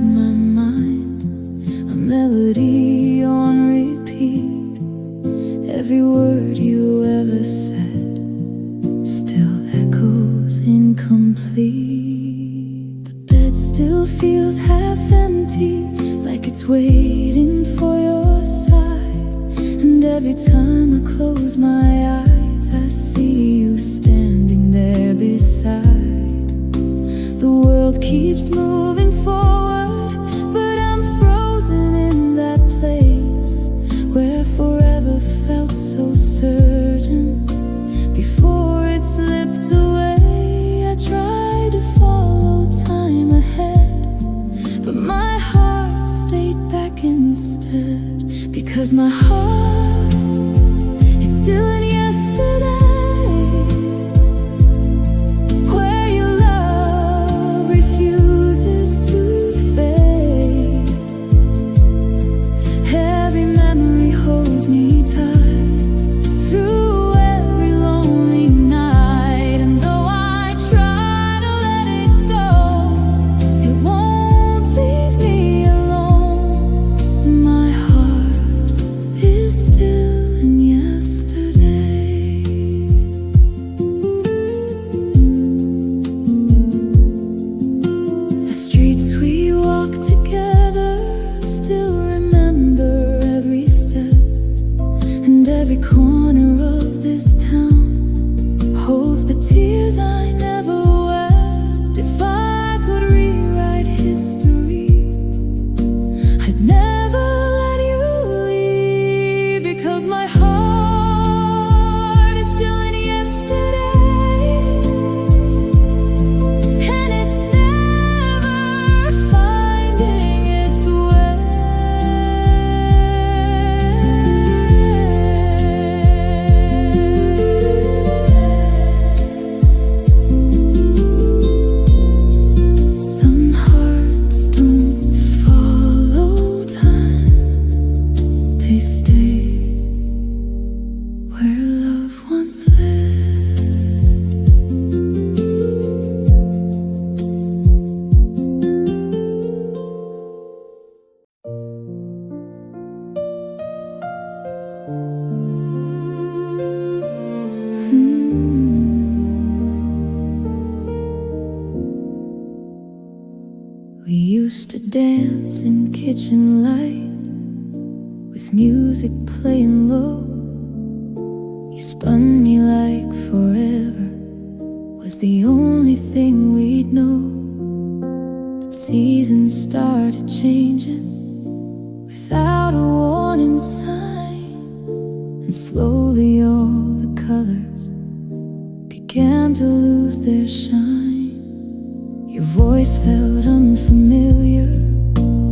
my mind, a melody on repeat. Every word you ever said still echoes incomplete. The bed still feels half empty, like it's waiting for your sigh. And every time I close my eyes, I see you standing there beside. The world keeps moving forward, but I'm frozen in that place where forever felt so certain. Before it slipped away, I tried to follow time ahead, but my heart stayed back instead. Because my heart is still in yesterday, every corner of this town holds the tears I never wept. If I could rewrite history, I'd never let you leave. Because my heart is still in yesterday, and it's never finding its way. They stay where love once lived. We used to dance in kitchen light, with music playing low. You spun me like forever was the only thing we'd know. But seasons started changing without a warning sign, and slowly all the colors began to lose their shine. Your voice felt unfamiliar,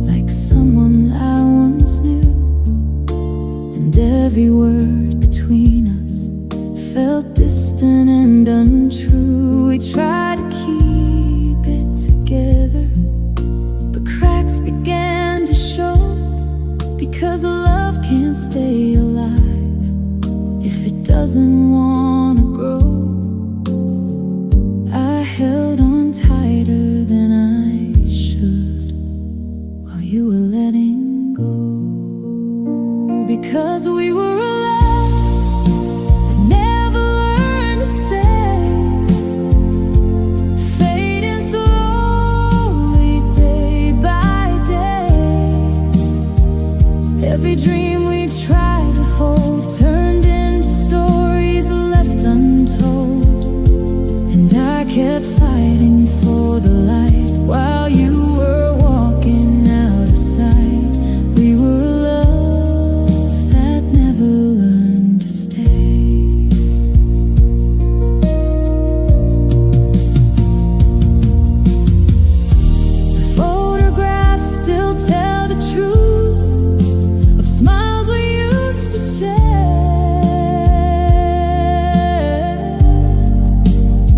like someone I once knew. And every word between us felt distant and untrue. We tried to keep it together, but cracks began to show. Because love can't stay alive if it doesn't want to grow. I held on tighter than I should while you were letting go. Because we were alive but never learned to stay, fading slowly day by day. Every dream we tried to hold turned into stories left untold. And I kept fighting for the light while you were walking out of sight. We were a love that never learned to stay. The photographs still tell the truth of smiles we used to share,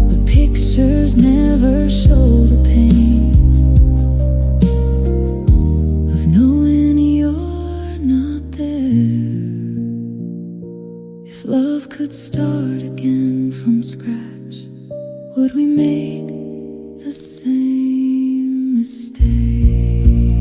but pictures never show the pain of knowing you're not there. If love could start again from scratch, would we make the same mistake?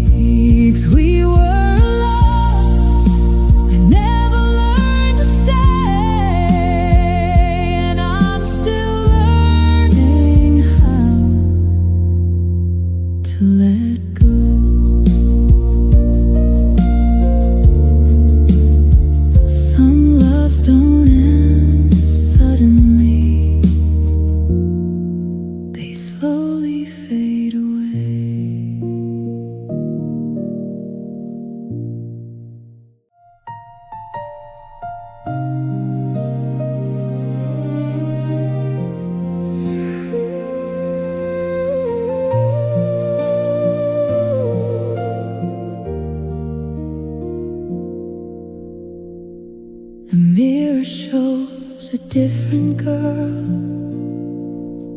different girl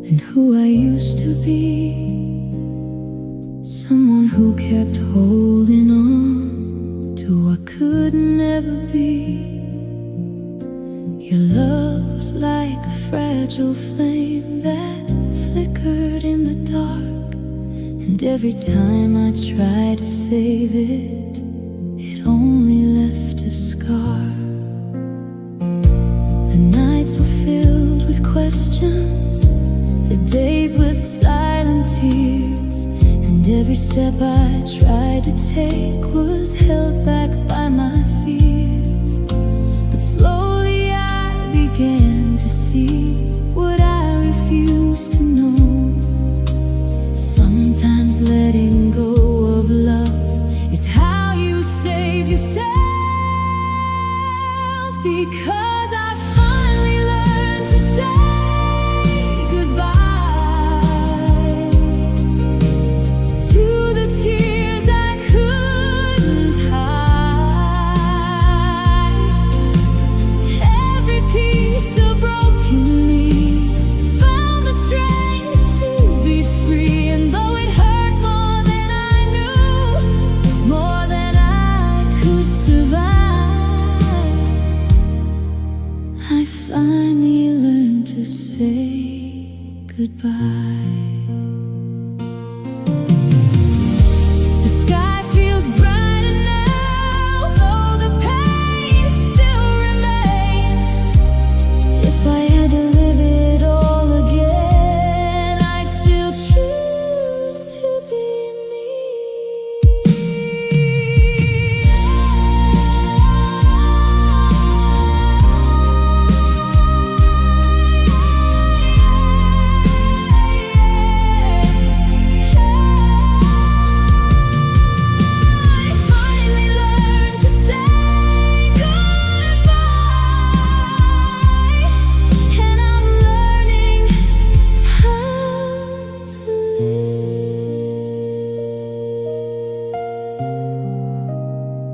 than who I used to be. Someone who kept holding on to what could never be. Your love was like a fragile flame that flickered in the dark, and every time I tried to save it, it only left a scar. The nights were filled with questions, the days with silent tears, and every step I tried to take was held back by my fears. But slowly I began to see what I refused to know. Sometimes letting go of love is how you save yourself. Because I finally learned to say goodbye to the tears I couldn't hide. Every piece of broken me found the strength to be free, and though it hurt more than I knew, more than I could survive, I finally learned to say goodbye. The sky feels brighter now, though the pain still remains. If I had to live it all again, I'd still choose to be me. I finally learned to say goodbye, and I'm learning how to live.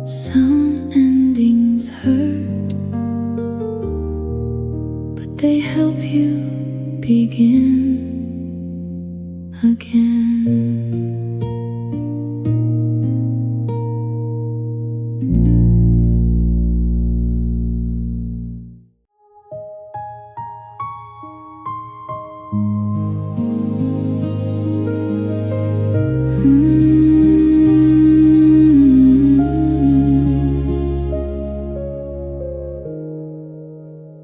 Some endings hurt, but they help you begin again.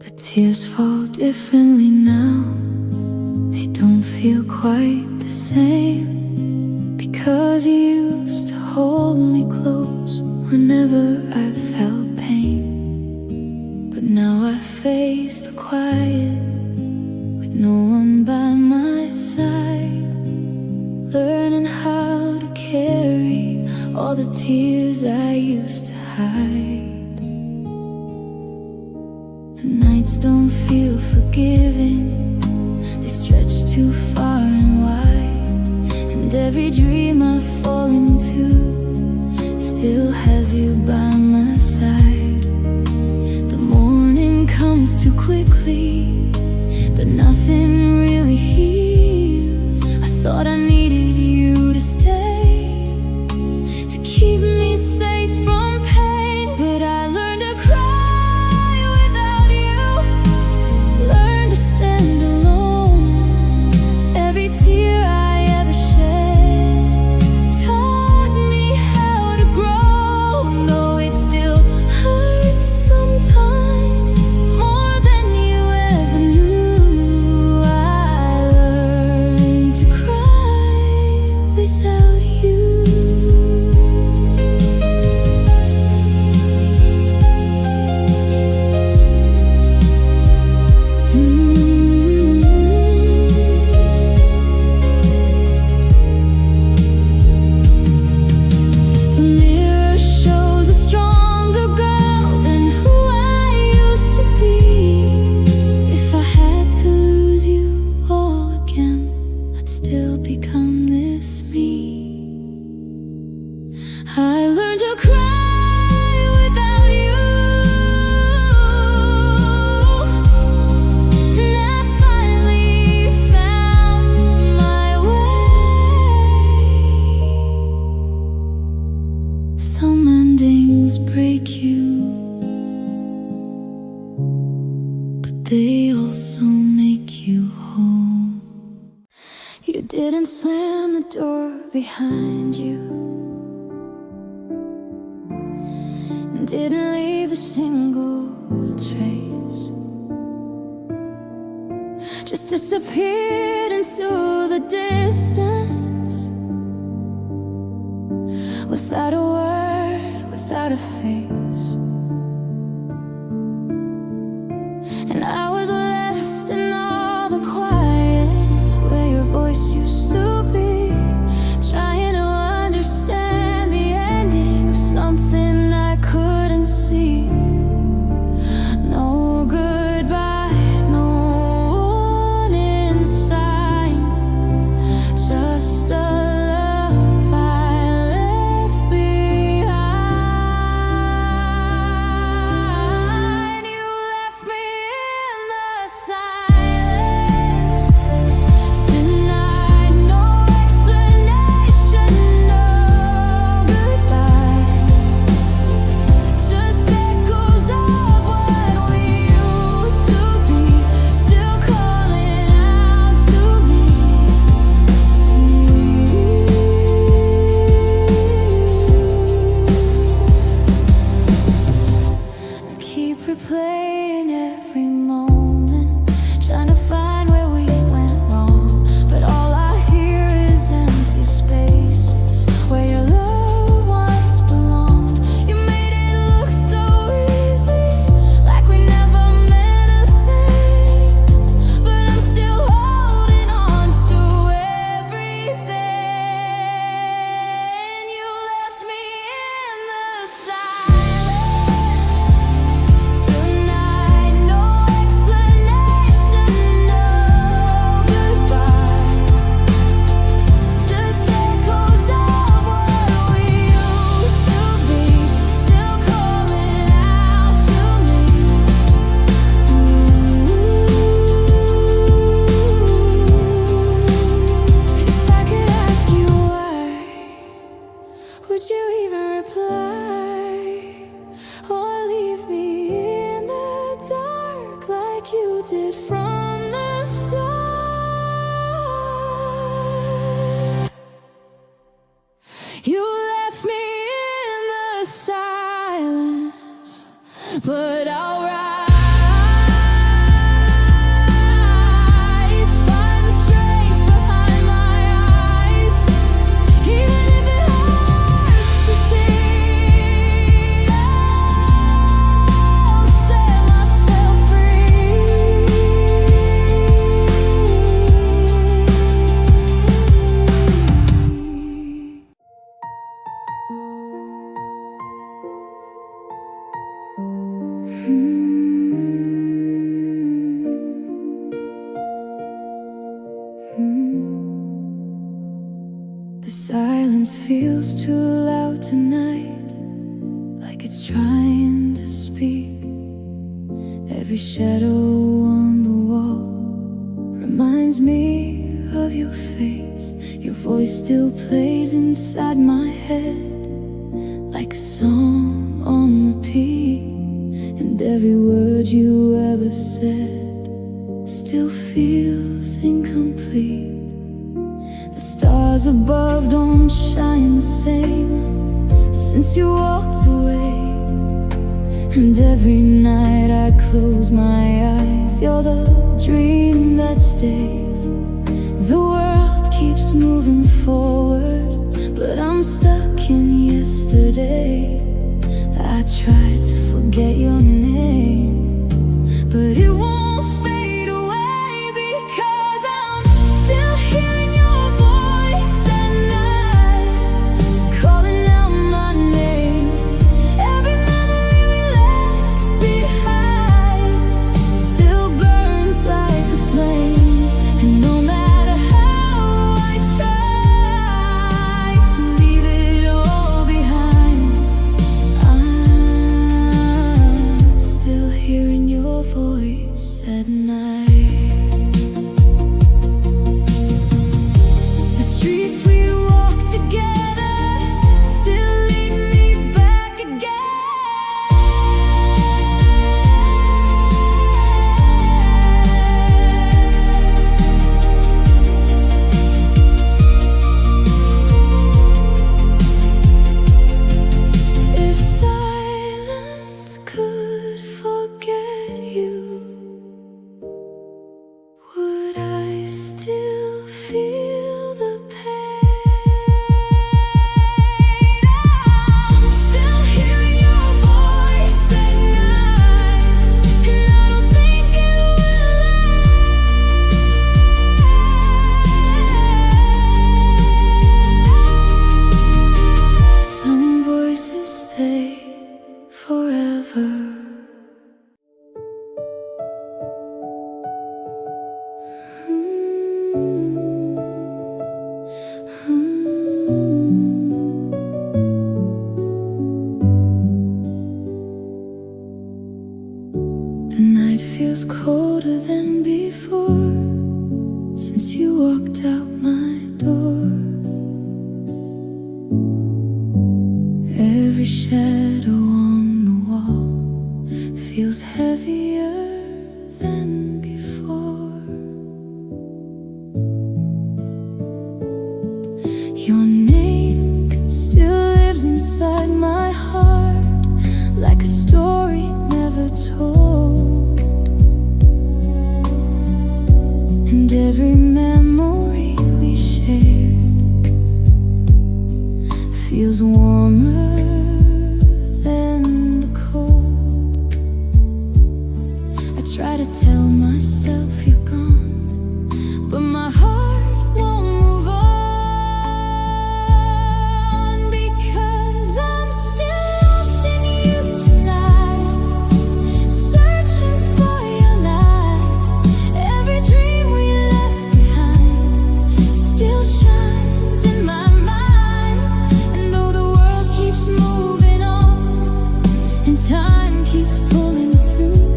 The tears fall differently now. They don't feel quite the same, because you used to hold me close whenever I felt pain. But now I face the quiet with no one by my side, learning how to carry all the tears I used to hide. The nights don't feel forgiving, they stretch too far and wide, and every dream I fall into still has you by my side. The morning comes too quickly, but nothing really heals. I thought I needed you to stay, to keep me safe from pain, but I learned to cry without you, learned to stand alone. Every tear I ever shed taught me how to grow, and though it still hurts sometimes more than you ever knew, I learned to cry without you. The mirror shows a stronger girl than who I used to be. If I had to lose you all again, I'd still become this me. I learned to cry without you. behind you. Didn't leave a single trace, just disappeared into the distance, without a word, without a face. And I was left in all the quiet, where your voice used to be, trying to understand the ending of something I couldn't see. No goodbye, no warning sign, just a love I left behind. You left me in the silence tonight, no explanation, no goodbye, just echoes of what we used to be, still calling out to me. I keep replaying every moment, trying to find where we went wrong, but all I hear is empty spaces where your love once belonged. You made it look so easy, like we never meant a thing, but I'm still holding on to everything. You left me in the silence tonight, no explanation, no goodbye, just echoes of what we used to be, still calling out to me. If I could ask you why, would you even reply, or leave me in the dark like you did from the start? You left me in the silence, but I'll rise, find the strength behind my eyes, even if it hurts to see. I'll set myself free. The silence feels too loud tonight, like it's trying to speak. Every shadow on the wall reminds me of your face. Your voice still plays inside my head, like a song on repeat. And every word you ever said still feels incomplete. The stars above don't shine the same since you walked away. And every night I close my eyes, you're the dream that stays. The world keeps moving forward, but I'm stuck in yesterday. I tried to forget your name, but it won't fade away, because I'm still hearing your voice at night, calling out my name. Every memory we left behind still burns like a flame, and no matter how I try to leave it all colder than before since you walked out my door. Every shadow on the wall feels heavier than before. Your name still lives inside my heart, like a story never told. And every memory we shared feels warmer than the cold. I try to tell myself you're gone, but my heart won't move on, because I'm still lost in you tonight, searching for your light. Every dream we left behind still shines in my mind. And though the world keeps moving on and time keeps pulling through,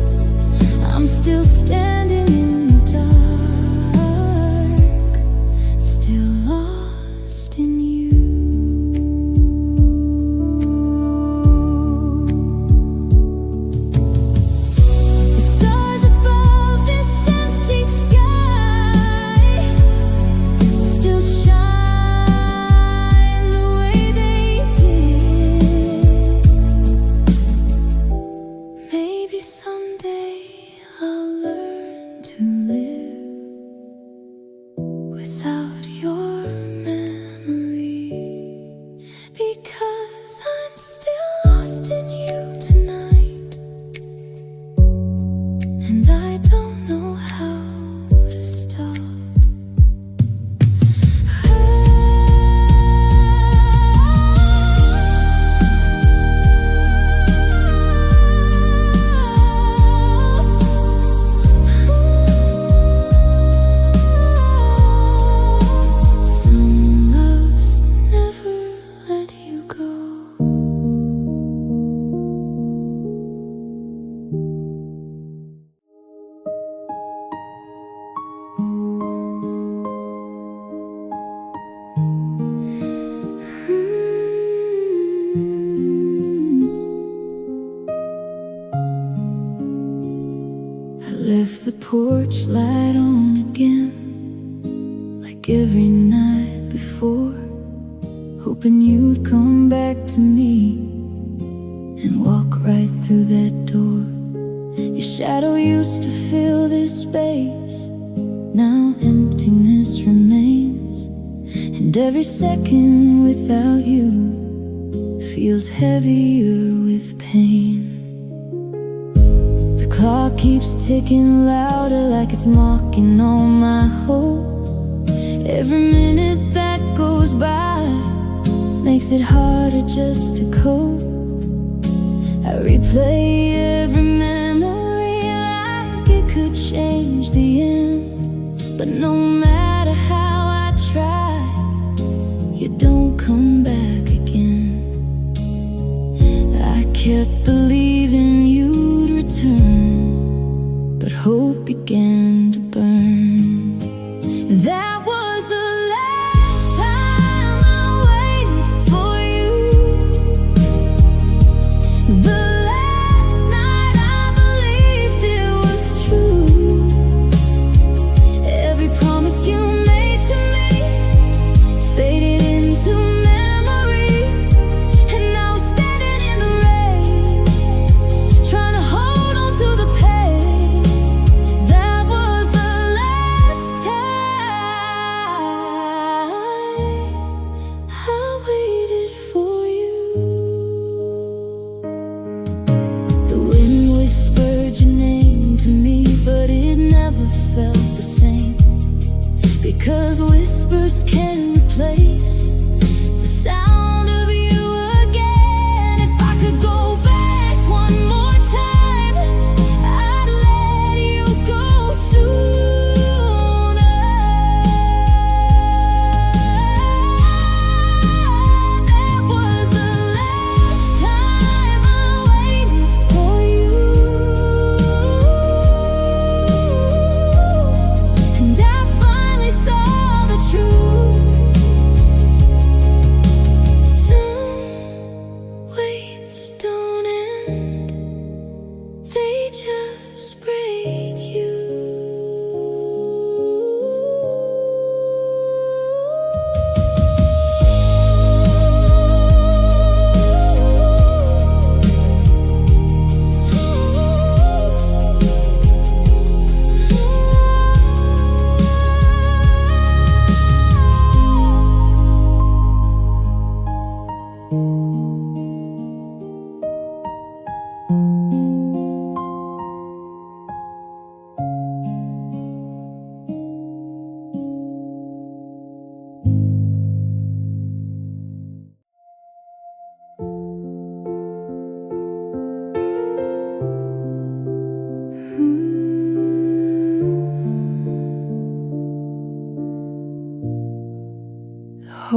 I'm still standing in the dark, still lost in you. The stars above this empty sky still shine the way they did. Maybe someday I'll learn to live without your memory, because I'm still lost in you tonight, and I don't know how to stop. Some loves never let you go. I left the porch light on again, like every night before, hoping you'd come back to me and walk right through that door. Your shadow used to fill this space, now emptiness remains, and every second without you feels heavier with pain. The clock keeps ticking louder, like it's mocking all my hope. Every minute that goes by makes it harder just to cope. I replay every memory like it could change the end, but no matter how I try, you don't come back again. I kept believing you'd return, but hope began to burn. That was the last time I waited for you, the last night I believed it was true. Every promise you made to me faded into memory, and now I'm standing in the rain, The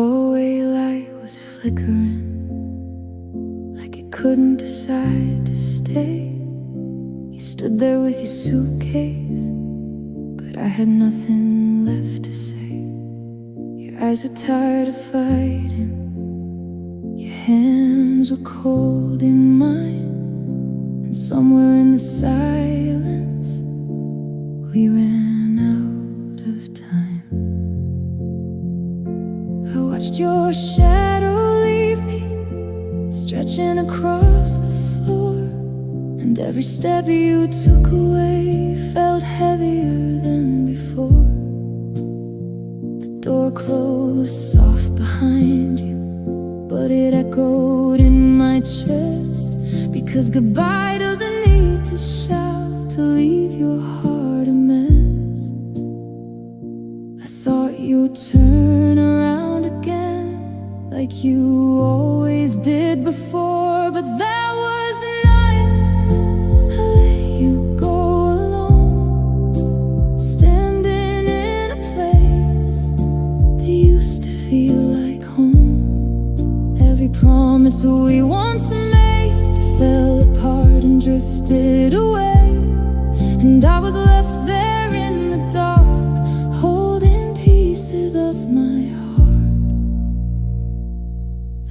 hallway light was flickering, like it couldn't decide to stay. You stood there with your suitcase, but I had nothing left to say. Your eyes were tired of fighting, your hands were cold in mine, and somewhere in the silence we ran out of time. I watched your shadow leave me, stretching across the floor, and every step you took away felt heavier than before. The door closed soft behind you, but it echoed in my chest, because goodbye doesn't need to shout to leave your heart a mess. I thought you'd turn around again, like you always did before, but that was the night I let you go alone, standing in a place that used to feel like home. Every promise we once made fell apart and drifted away, and I was left there in the dark, holding pieces of my heart.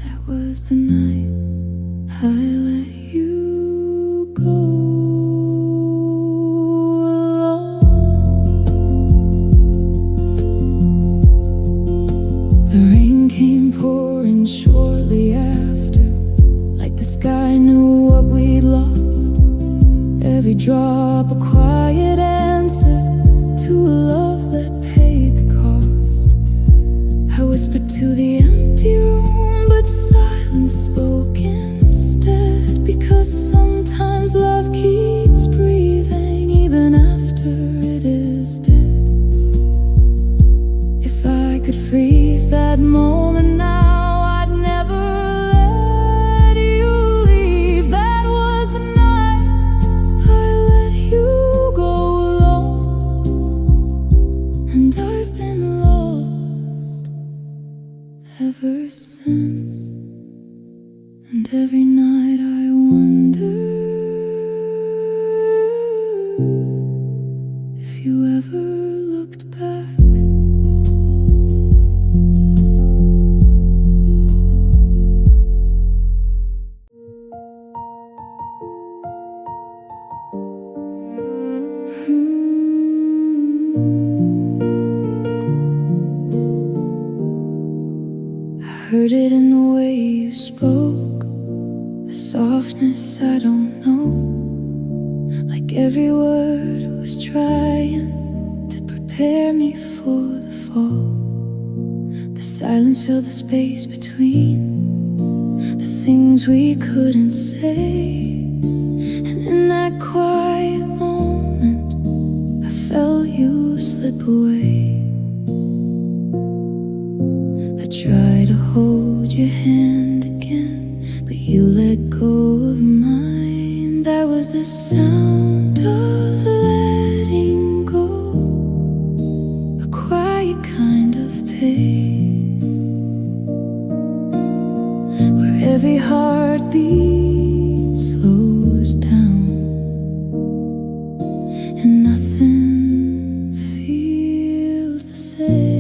That was the night I let you go alone. The rain came pouring shortly after, like the sky knew what we'd lost. Every drop a quiet answer to a love that paid the cost. I whispered to the empty room, but silence spoke instead, because sometimes love keeps breathing even after it is dead. If I could freeze that moment now, I'd never let you leave. That was the night I let you go alone, and I've been lost ever since. And every night I wonder if you ever looked back. I heard it in the way you spoke, a softness I don't know, like every word was trying to prepare me for the fall. The silence filled the space between the things we couldn't say, and in that quiet moment I felt you slip away. I tried to hold your hand again, but you let go of mine. That was the sound of letting go, a quiet kind of pain, where every heartbeat slows down and nothing feels the same.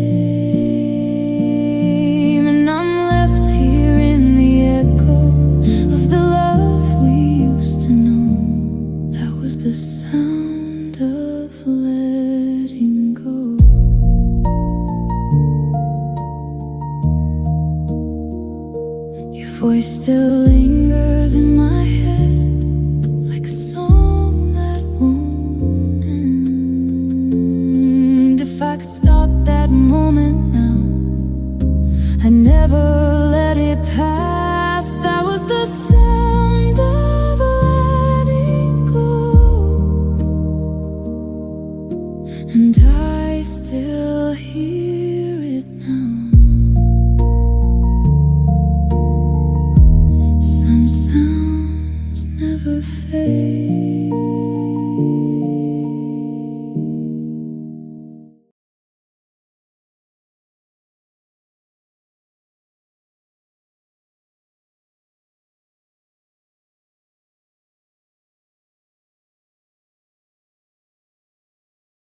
The sound of letting go. Your voice still lingers in my head, like a song that won't end. If I could stop that moment now, I'd never let it pass.